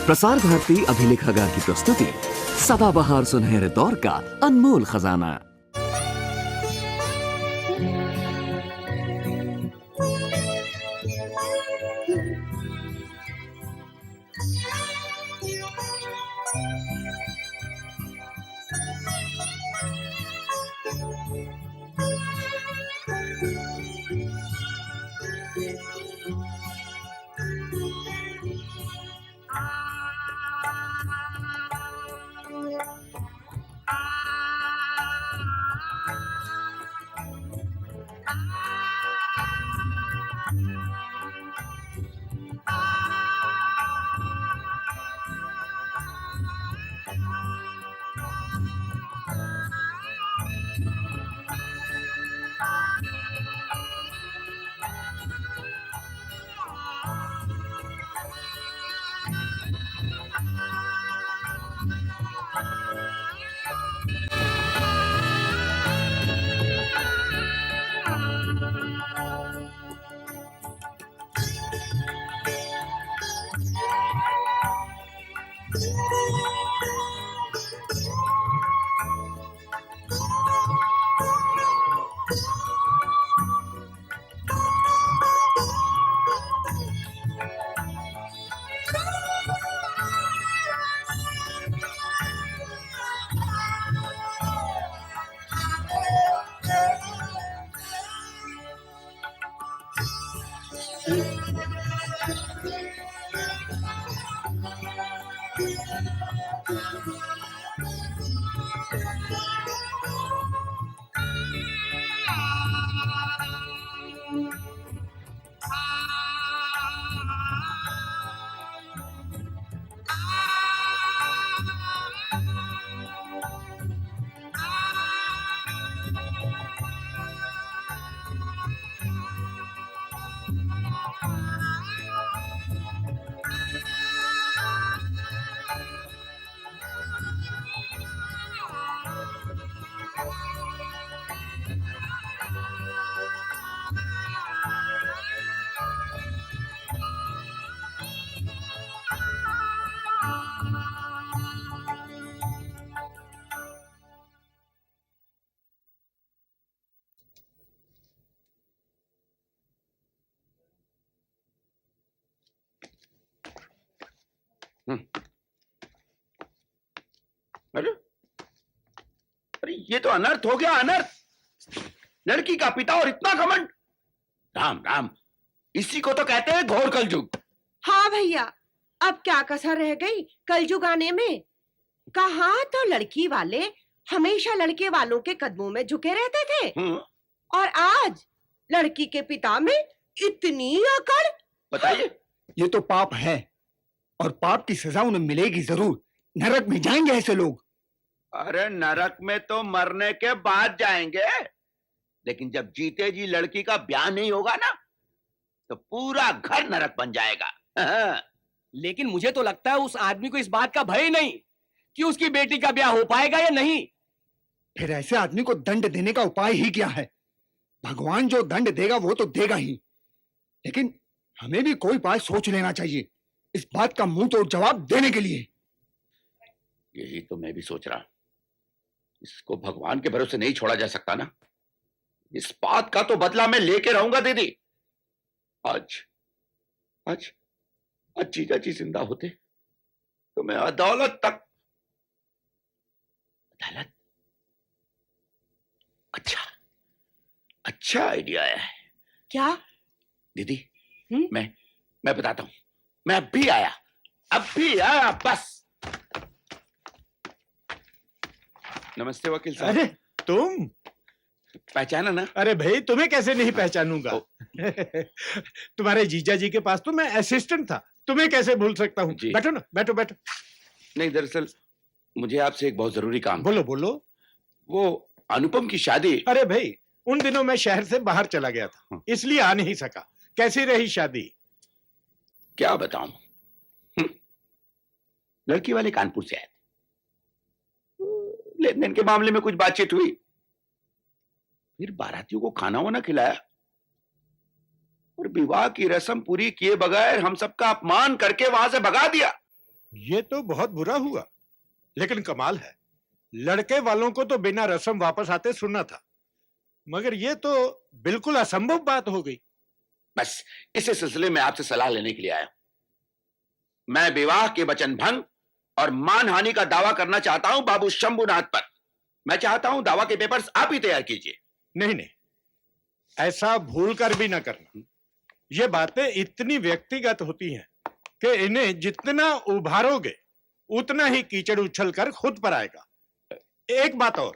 प्रसार भारती अभिलेखागार की प्रस्तुति सदाबहार सुनहरे दौर का अनमोल खजाना। अरे अरे ये तो अनर्थ हो गया, अनर्थ। लड़की का पिता और इतना घमंड। राम राम, इसी को तो कहते हैं घोर कलयुग। हाँ भैया, अब क्या कसर रह गई कलयुग आने में। कहाँ तो लड़की वाले हमेशा लड़के वालों के कदमों में झुके रहते थे, और आज लड़की के पिता में इतनी अकड़। बताइए। ये तो पाप है और पाप की सजा उन्हें मिलेगी जरूर। नरक में जाएंगे ऐसे लोग। अरे नरक में तो मरने के बाद जाएंगे, लेकिन जब जीते जी लड़की का ब्याह नहीं होगा ना, तो पूरा घर नरक बन जाएगा। लेकिन मुझे तो लगता है उस आदमी को इस बात का भय नहीं कि उसकी बेटी का ब्याह हो पाएगा या नहीं। फिर ऐसे आदमी को दंड देने का उपाय ही क्या है? भगवान जो दंड देगा वो तो देगा ही, लेकिन हमें भी कोई उपाय सोच लेना चाहिए इस बात का मुंह तोड़ जवाब देने के लिए। यही तो मैं भी सोच रहा हूं। इसको भगवान के भरोसे नहीं छोड़ा जा सकता ना। इस बात का तो बदला मैं लेके रहूंगा दीदी। आज आज आज जीजा जी जिंदा होते तो मैं अदालत तक। अदालत? अच्छा आइडिया है। क्या दीदी? मैं बताता हूं। मैं अभी आया बस। नमस्ते वकील साहब। अरे तुम पहचाना ना? अरे भाई, तुम्हें कैसे नहीं पहचानूंगा। तुम्हारे जीजा जी के पास तो मैं असिस्टेंट था, तुम्हें कैसे भूल सकता हूँ। बैठो ना, बैठो बैठो। नहीं, दरअसल मुझे आपसे एक बहुत जरूरी काम। बोलो बोलो। वो अनुपम की शादी। अरे भाई, उन दिनों मैं शहर से बाहर चला गया था, इसलिए आ नहीं सका। कैसी रही शादी? क्या बताऊं, लड़की वाले कानपुर से आए थे। लेन देन के मामले में कुछ बातचीत हुई, फिर बारातियों को खाना वाना खिलाया और विवाह की रस्म पूरी किए बगैर हम सबका अपमान करके वहां से भगा दिया। ये तो बहुत बुरा हुआ, लेकिन कमाल है, लड़के वालों को तो बिना रस्म वापस आते सुनना था, मगर ये तो बिल्कुल असंभव बात हो गई। बस इसी सिलसिले में आपसे सलाह लेने के लिए आया हूं। मैं विवाह के वचन भंग और मानहानि का दावा करना चाहता हूं बाबू शंभुनाथ पर। मैं चाहता हूं दावा के पेपर्स आप ही तैयार कीजिए। नहीं नहीं, ऐसा भूल कर भी ना करना। ये बातें इतनी व्यक्तिगत होती हैं कि इन्हें जितना उभारोगे उतना ही कीचड़ उछल कर खुद पर आएगा। एक बात और,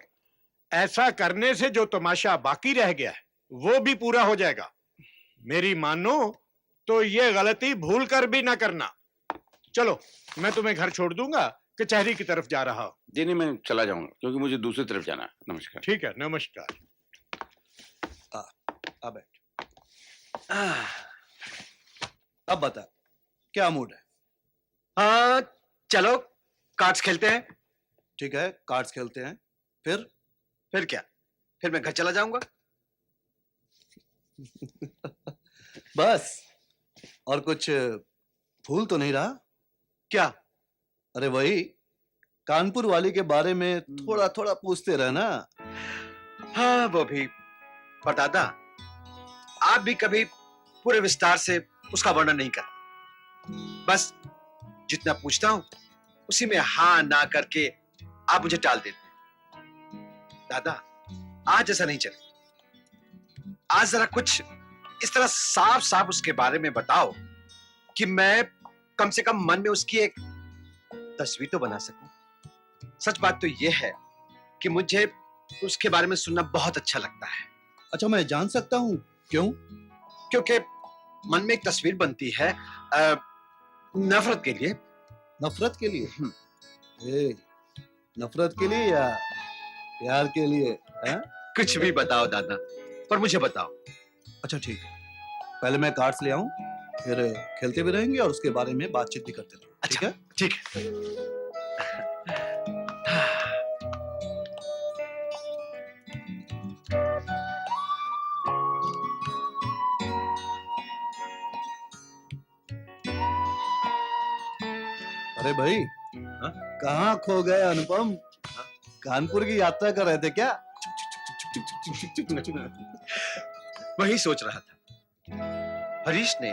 ऐसा करने से जो तमाशा बाकी रह गया है वो भी पूरा हो जाएगा। मेरी मानो तो ये गलती भूल कर भी ना करना। चलो, मैं तुम्हें घर छोड़ दूंगा, कचहरी की तरफ जा रहा हूं। जी नहीं, मैं चला जाऊंगा क्योंकि मुझे दूसरी तरफ जाना है। नमस्कार। ठीक है, नमस्कार। अब अब बता, क्या मूड है? हाँ, चलो कार्ड्स खेलते हैं। ठीक है, कार्ड्स खेलते हैं। फिर क्या? फिर मैं घर चला जाऊंगा। बस? और कुछ भूल तो नहीं रहा? क्या? अरे वही कानपुर वाली के बारे में थोड़ा थोड़ा पूछते रहना। हाँ वो भी। पर दादा, आप भी कभी पूरे विस्तार से उसका वर्णन नहीं करते। बस जितना पूछता हूं उसी में हाँ ना करके आप मुझे टाल देते हैं। दादा, आज ऐसा नहीं चले। आज जरा कुछ इस तरह साफ साफ उसके बारे में बताओ कि मैं कम से कम मन में उसकी एक तस्वीर तो बना सकूं। सच बात तो यह है कि मुझे उसके बारे में सुनना बहुत अच्छा लगता है। अच्छा, मैं जान सकता हूँ क्यों? क्योंकि मन में एक तस्वीर बनती है नफरत के लिए। नफरत के लिए? नफरत के लिए या प्यार के लिए? कुछ भी बताओ दादा, पर मुझे बताओ। अच्छा ठीक है, पहले मैं कार्ड्स ले आऊं, फिर खेलते भी रहेंगे और उसके बारे में बातचीत भी करते रहेंगे। अच्छा, ठीक है? ठीक है। अरे भाई, कहाँ खो गए अनुपम? कानपुर की यात्रा कर रहे थे क्या? वही सोच रहा था। हरीश ने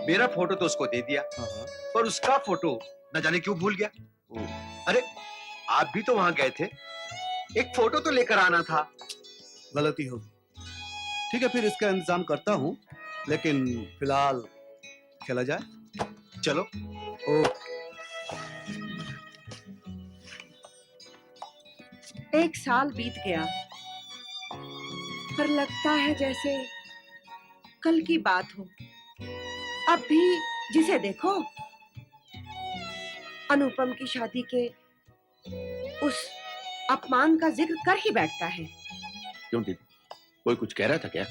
मेरा फोटो तो उसको दे दिया, पर उसका फोटो न जाने क्यों भूल गया। अरे आप भी तो वहां गए थे, एक फोटो तो लेकर आना था। गलती हो गई। ठीक है, फिर इसका इंतजाम करता हूँ, लेकिन फिलहाल खेला जाए। चलो। ओके। 1 साल बीत गया, पर लगता है जैसे कल की बात हो। अब भी जिसे देखो अनुपम की शादी के उस अपमान का जिक्र कर ही बैठता है। क्यों दीदी, कोई कुछ कह रहा था क्या?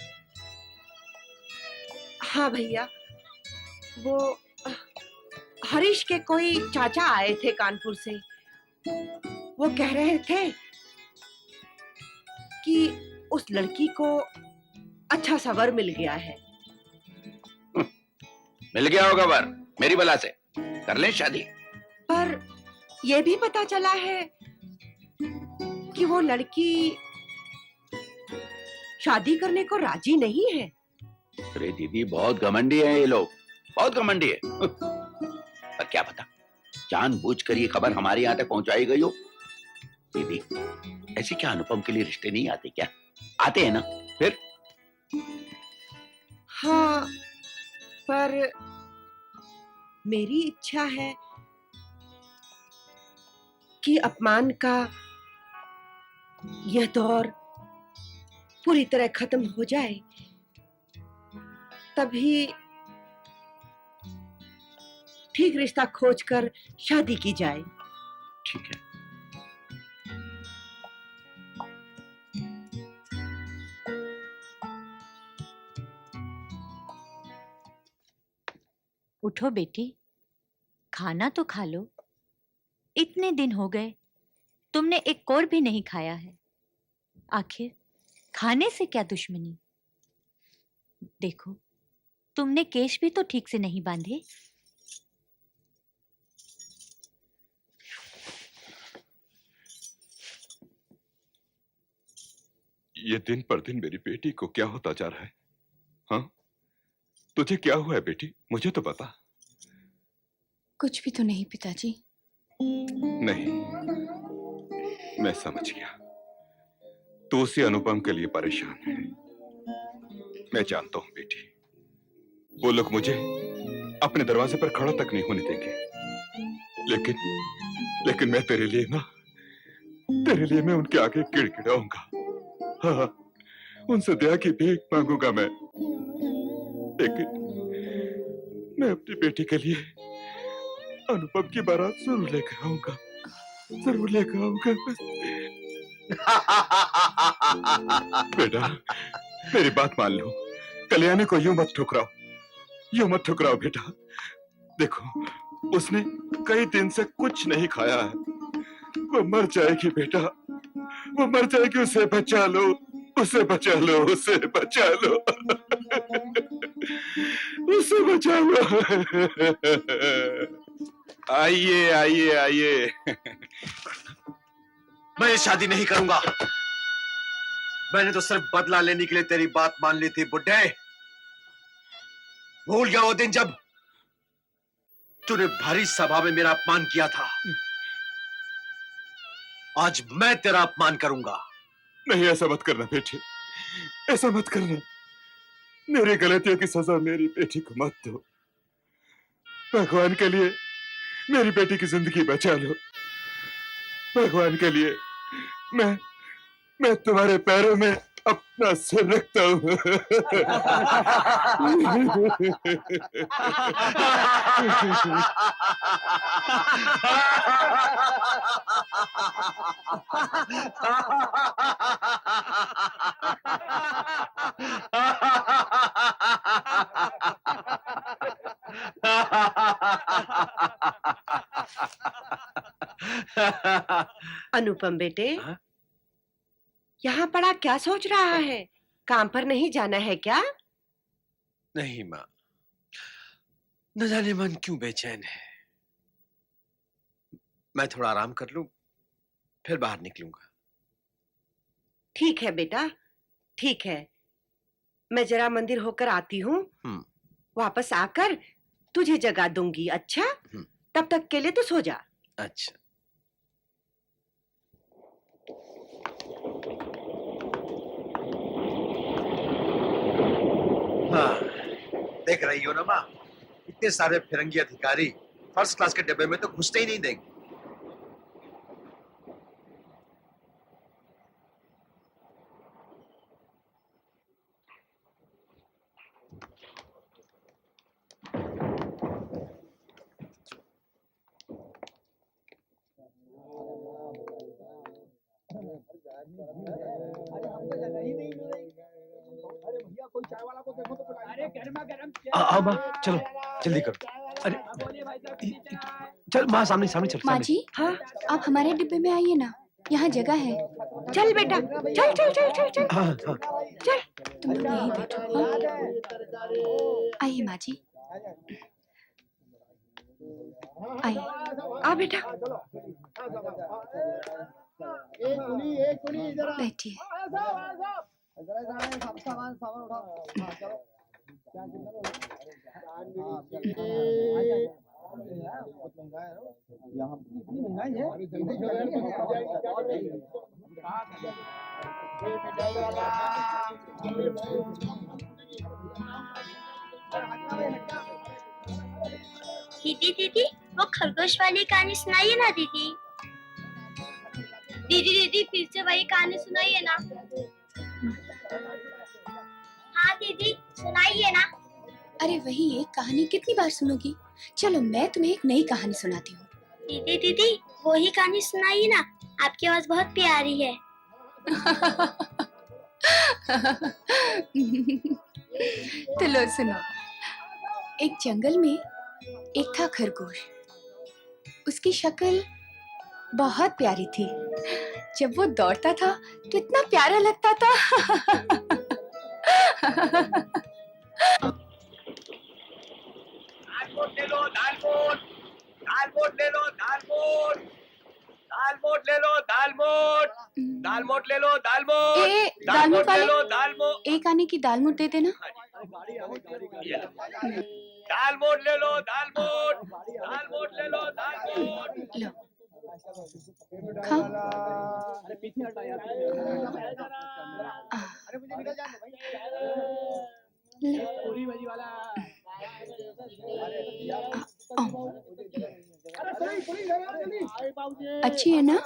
हाँ भैया, वो हरीश के कोई चाचा आए थे कानपुर से। वो कह रहे थे कि उस लड़की को अच्छा सा वर मिल गया है। मिल गया होगा वर, मेरी बला से कर लें शादी। पर यह भी पता चला है कि वो लड़की शादी करने को राजी नहीं है। अरे दीदी, बहुत घमंडी है ये लोग, बहुत घमंडी है। पर क्या पता जानबूझकर ये खबर हमारे यहाँ तक पहुंचाई गई हो। दीदी, ऐसे क्या अनुपम के लिए रिश्ते नहीं आते क्या? आते हैं ना। फिर हाँ, पर मेरी इच्छा है कि अपमान का यह दौर पूरी तरह खत्म हो जाए, तभी ठीक रिश्ता खोजकर शादी की जाए। ठीक है। उठो बेटी, खाना तो खा लो। इतने दिन हो गए तुमने एक कौर भी नहीं खाया है। आखिर खाने से क्या दुश्मनी? देखो, तुमने केश भी तो ठीक से नहीं बांधे। ये दिन पर दिन मेरी बेटी को क्या होता जा रहा है? हाँ, तुझे क्या हुआ है बेटी? मुझे तो बता। कुछ भी तो नहीं पिताजी। नहीं, मैं समझ गया। तू उसी अनुपम के लिए परेशान है। मैं जानता हूं बेटी, वो लोग मुझे अपने दरवाजे पर खड़ा तक नहीं होने देंगे। लेकिन मैं तेरे लिए मैं उनके आगे गिड़गिड़ाऊंगा। हाँ, उनसे दया की भीख मांगूंगा मैं। लेकिन मैं अपनी बेटी के लिए अनुपम की बारात जरूर लेकर आऊंगा, जरूर लेकर आऊंगा। बेटा, मेरी बात मान लो। कल्याणी को यूं मत ठुकराओ बेटा। देखो, उसने कई दिन से कुछ नहीं खाया है। वो मर जाएगी बेटा, वो मर जाएगी। उसे बचा लो, उसे बचा लो, उसे बचा लो, उसे बचा लो। आइए आइए आइए। मैं ये शादी नहीं करूंगा। मैंने तो सिर्फ बदला लेने के लिए तेरी बात मान ली थी बुड्ढे। भूल गया वो दिन जब तूने भारी सभा में मेरा अपमान किया था। आज मैं तेरा अपमान करूंगा। नहीं, ऐसा मत करना बेटे, ऐसा मत करना। मेरी गलतियों की सजा मेरी बेटी को मत दो। भगवान के लिए मेरी बेटी की जिंदगी बचा लो। भगवान के लिए मैं तुम्हारे पैरों में अपना सिर रखता हूँ। अनुपम बेटे, हाँ? यहाँ पड़ा क्या सोच रहा है? काम पर नहीं जाना है क्या? नहीं माँ, न जाने मन क्यों बेचैन है। मैं थोड़ा आराम कर लूं, फिर बाहर निकलूंगा। ठीक है बेटा, ठीक है। मैं जरा मंदिर होकर आती हूँ। वापस आकर तुझे जगा दूंगी। अच्छा, तब तक के लिए तो सो जा। अच्छा। हाँ, देख रही हो ना माँ, इतने सारे फिरंगी अधिकारी फर्स्ट क्लास के डब्बे में तो घुसते ही नहीं देंगे। आओ माँ, चलो जल्दी करो। अरे चल माँ, सामने सामने चल। माँ जी, हाँ, आप हमारे डिब्बे में आइए ना, यहाँ जगह है। चल बेटा, चल चल चल चल चल हाँ हाँ। चल। तुम लोग यहीं बैठो। हाँ? आइए माँ जी, आइए। आ बेटा। बैठिए। दीदी दीदी, वो खरगोश वाली कहानी सुनाइए ना दीदी। दीदी दीदी, फिर से वही कहानी सुनाइए ना। हाँ दीदी, सुनाइए ना। अरे वही एक कहानी कितनी बार सुनोगी? चलो मैं तुम्हें एक नई कहानी सुनाती हूँ। दीदी दीदी, वही कहानी सुनाइए ना, आपकी आवाज बहुत प्यारी है। तो लो सुनो। एक जंगल में एक था खरगोश। उसकी शक्ल बहुत प्यारी थी। जब वो दौड़ता था तो इतना प्यारा लगता था। दालमोट ले लो, दालमोट, दालमोट ले लो, दालमोट, दालमोट ले लो, दालमोट। दाल मोट ले लो, दाल मोट। दाल मोट ले वाले, लो, दाल मोट। एक आने की दाल मोट दे देना। दाल मोट ले लो, दाल मोट। दाल मोट ले लो, दाल मोट। लो, खाओ। अच्छी है ना?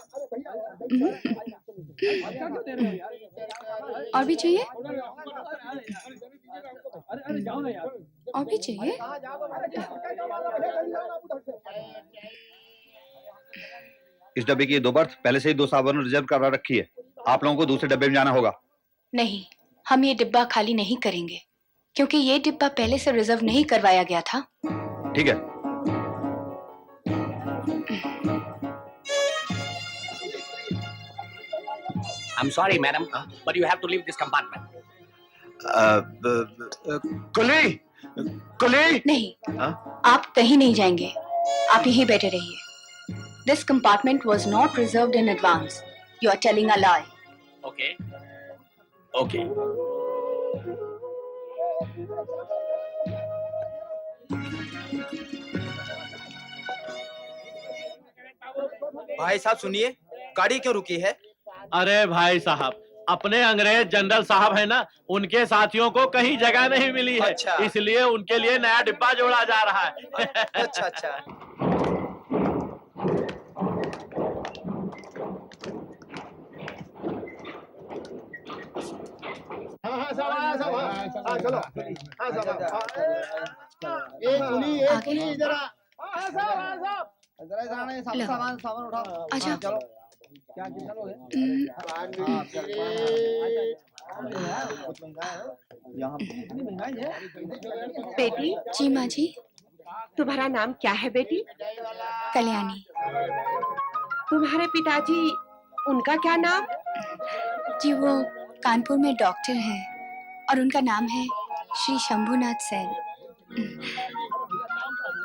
और भी चाहिए? और भी चाहिए? इस डब्बे की 2 बर्थ पहले से ही 2 सावन रिजर्व करवा रखी है। आप लोगों को दूसरे डब्बे में जाना होगा। नहीं, हम ये डिब्बा खाली नहीं करेंगे, क्योंकि ये डिब्बा पहले से रिजर्व नहीं करवाया गया था। ठीक है। I'm sorry, madam, but you have to leave this compartment. कुली, कुली। नहीं, आप कहीं नहीं जाएंगे। आप यहीं बैठे रहिए। This compartment was not reserved in advance. You are telling a lie. Okay. Okay. भाई साहब सुनिए, गाड़ी क्यों रुकी है? अरे भाई साहब, अपने अंग्रेज जनरल साहब है ना, उनके साथियों को कहीं जगह नहीं मिली है। अच्छा। इसलिए उनके लिए नया डिब्बा जोड़ा जा रहा है। अच्छा अच्छा। चलो। अच्छा। बेटी। जी माँ जी। तुम्हारा नाम क्या है बेटी? कल्याणी। तुम्हारे पिताजी, उनका क्या नाम? जी वो कानपुर में डॉक्टर हैं और उनका नाम है श्री शंभुनाथ सेन।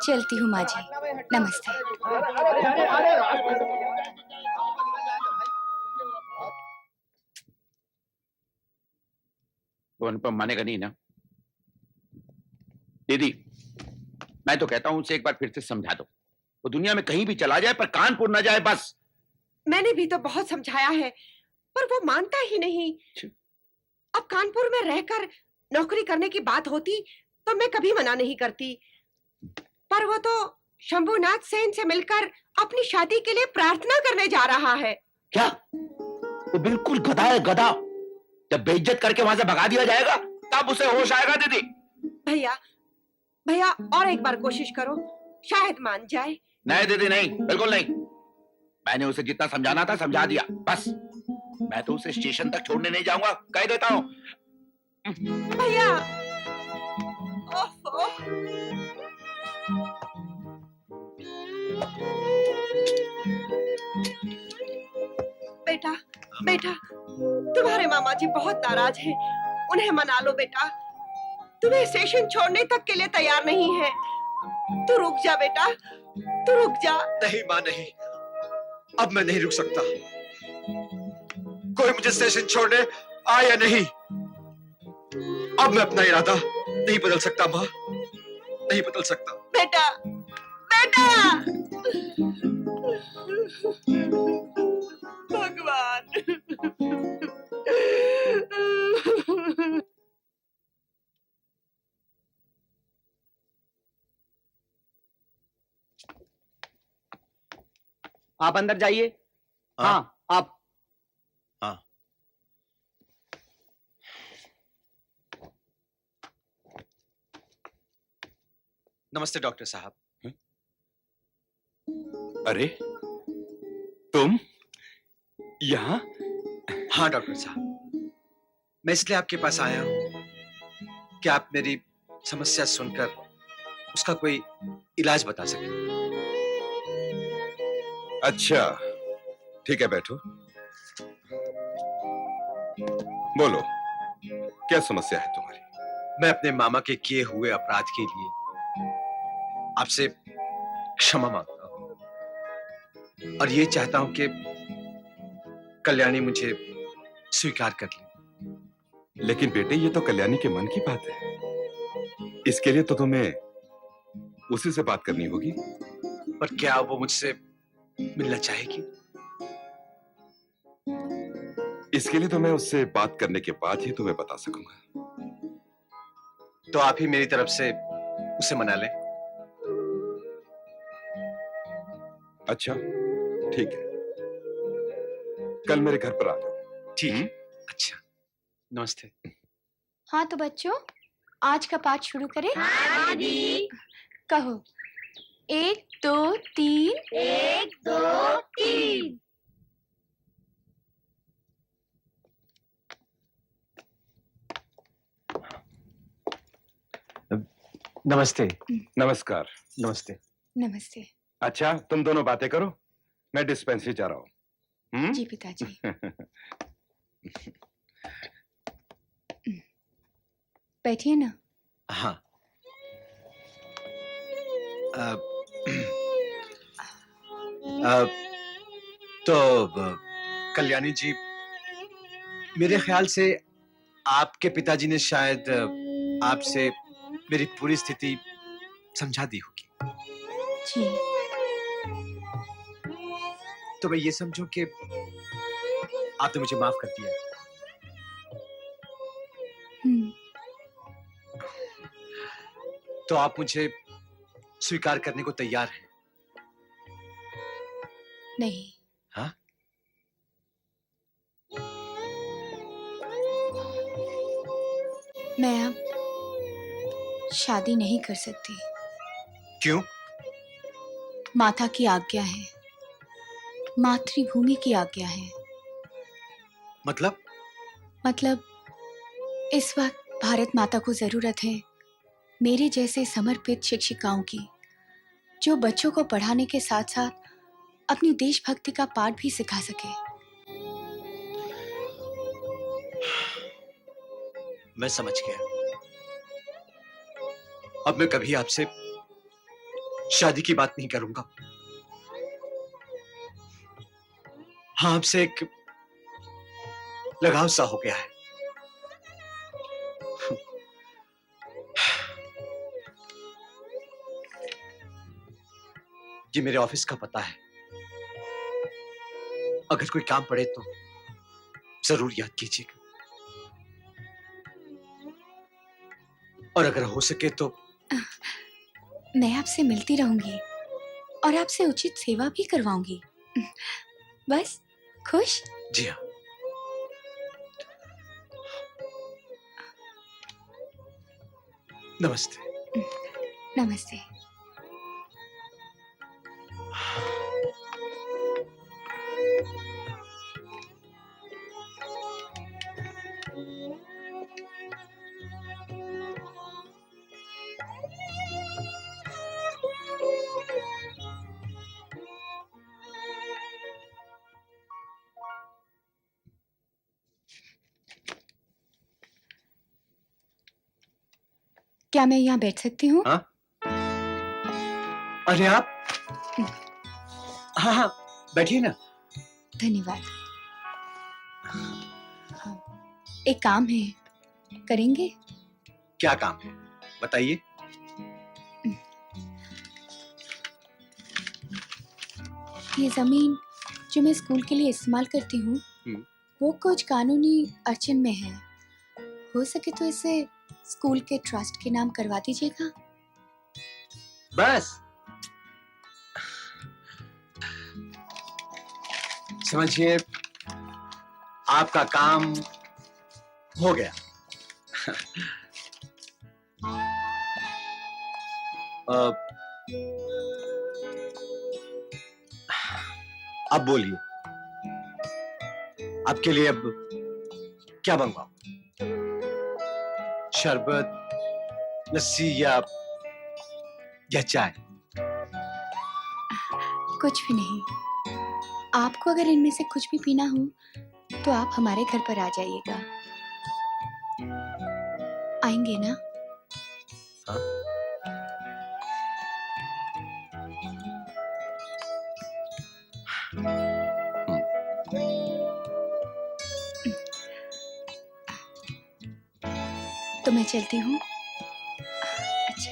चलती हूँ माँ जी, नमस्ते। वो अनुपम मानेगा नहीं ना? दीदी, मैं तो कहता हूं उसे एक बार फिर से समझा दो। वो दुनिया में कहीं भी चला जाए पर कानपुर न जाए, बस। मैंने भी तो बहुत समझाया है, पर वो मानता ही नहीं। अब कानपुर में रहकर नौकरी करने की बात होती तो मैं कभी मना नहीं करती, पर वो तो शंभुनाथ सेन से मिलकर अपनी शादी के लिए प्रार्थना करने जा रहा है। क्या? वो बिल्कुल गधा है, गधा। जब बेइज्जत करके वहां से भगा दिया जाएगा तब उसे होश आएगा। दीदी, भैया भैया और एक बार कोशिश करो, शायद मान जाए। नहीं दीदी, नहीं, बिल्कुल नहीं। मैंने उसे जितना समझाना था समझा दिया, बस। मैं तो उसे स्टेशन तक छोड़ने नहीं जाऊंगा, कह देता हूँ। भैया, ओफो। बेटा, बेटा, तुम्हारे मामा जी बहुत नाराज हैं, उन्हें मना लो बेटा। तुम्हें स्टेशन छोड़ने तक के लिए तैयार नहीं है। तू रुक जा बेटा, तू रुक जा। नहीं माँ, नहीं, अब मैं नहीं रुक सकता। कोई मुझे स्टेशन छोड़ने आए या नहीं, अब मैं अपना इरादा नहीं बदल सकता माँ, नहीं बदल सकता। बेटा, बेटा। भगवान। आप अंदर जाइए। हाँ, आप। हाँ। नमस्ते डॉक्टर साहब। अरे तुम यहाँ? हाँ डॉक्टर साहब, मैं इसलिए आपके पास आया हूँ कि आप मेरी समस्या सुनकर उसका कोई इलाज बता सकें। अच्छा, ठीक है, बैठो। बोलो, क्या समस्या है तुम्हारी? मैं अपने मामा के किए हुए अपराध के लिए आपसे क्षमा मांगता हूं और ये चाहता हूं कि कल्याणी मुझे स्वीकार कर ली। लेकिन बेटे ये तो कल्याणी के मन की बात है। इसके लिए तो तुम्हें उसी से बात करनी होगी। पर क्या वो मुझसे मिलना चाहेगी? इसके लिए तो मैं उससे बात करने के बाद ही तुम्हें बता सकूंगा। तो आप ही मेरी तरफ से उसे मना लें। अच्छा ठीक है, कल मेरे घर पर आ जाओ। ठीक है। अच्छा, नमस्ते। हाँ तो बच्चों, आज का पाठ शुरू करें? हाँ दीदी। कहो, 1 2 3। 1 2 3। नमस्ते। नमस्कार। नमस्ते। नमस्ते। अच्छा तुम दोनों बातें करो, मैं डिस्पेंसरी जा रहा हूँ। जी पिताजी। बैठिए ना। हाँ। तो कल्याणी जी, मेरे ख्याल से आपके पिताजी ने शायद आपसे मेरी पूरी स्थिति समझा दी होगी। जी। तो मैं ये समझूं कि आपने मुझे माफ कर दिया। तो आप मुझे स्वीकार करने को तैयार हैं? नहीं। हाँ? मैं अब शादी नहीं कर सकती। क्यों? माता की आज्ञा है, मातृभूमि की आज्ञा है। मतलब इस वक्त भारत माता को जरूरत है मेरे जैसे समर्पित शिक्षिकाओं की, जो बच्चों को पढ़ाने के साथ साथ अपनी देशभक्ति का पाठ भी सिखा सके। मैं समझ गया। अब मैं कभी आपसे शादी की बात नहीं करूंगा। हाँ, आपसे एक लगाव सा हो गया है। ये मेरे ऑफिस का पता है। अगर कोई काम पड़े तो जरूर याद कीजिएगा। और अगर हो सके तो मैं आपसे मिलती रहूंगी और आपसे उचित सेवा भी करवाऊंगी। बस खुश? जी हाँ। नमस्ते। नमस्ते। क्या मैं यहाँ बैठ सकती हूँ? हाँ? अरे आप, हाँ हाँ बैठिए ना। धन्यवाद। एक काम है, करेंगे? क्या काम है बताइए। ये जमीन जो मैं स्कूल के लिए इस्तेमाल करती हूँ, वो कुछ कानूनी अड़चन में है। हो सके तो इसे स्कूल के ट्रस्ट के नाम करवा दीजिएगा। बस समझिए, आपका काम हो गया। अब बोलिए, आपके लिए अब क्या मंगवाऊं? शरबत, लस्सी या चाय? कुछ भी नहीं। आपको अगर इनमें से कुछ भी पीना हो तो आप हमारे घर पर आ जाइएगा। आएंगे ना? हाँ? तो मैं चलती हूँ। अच्छा।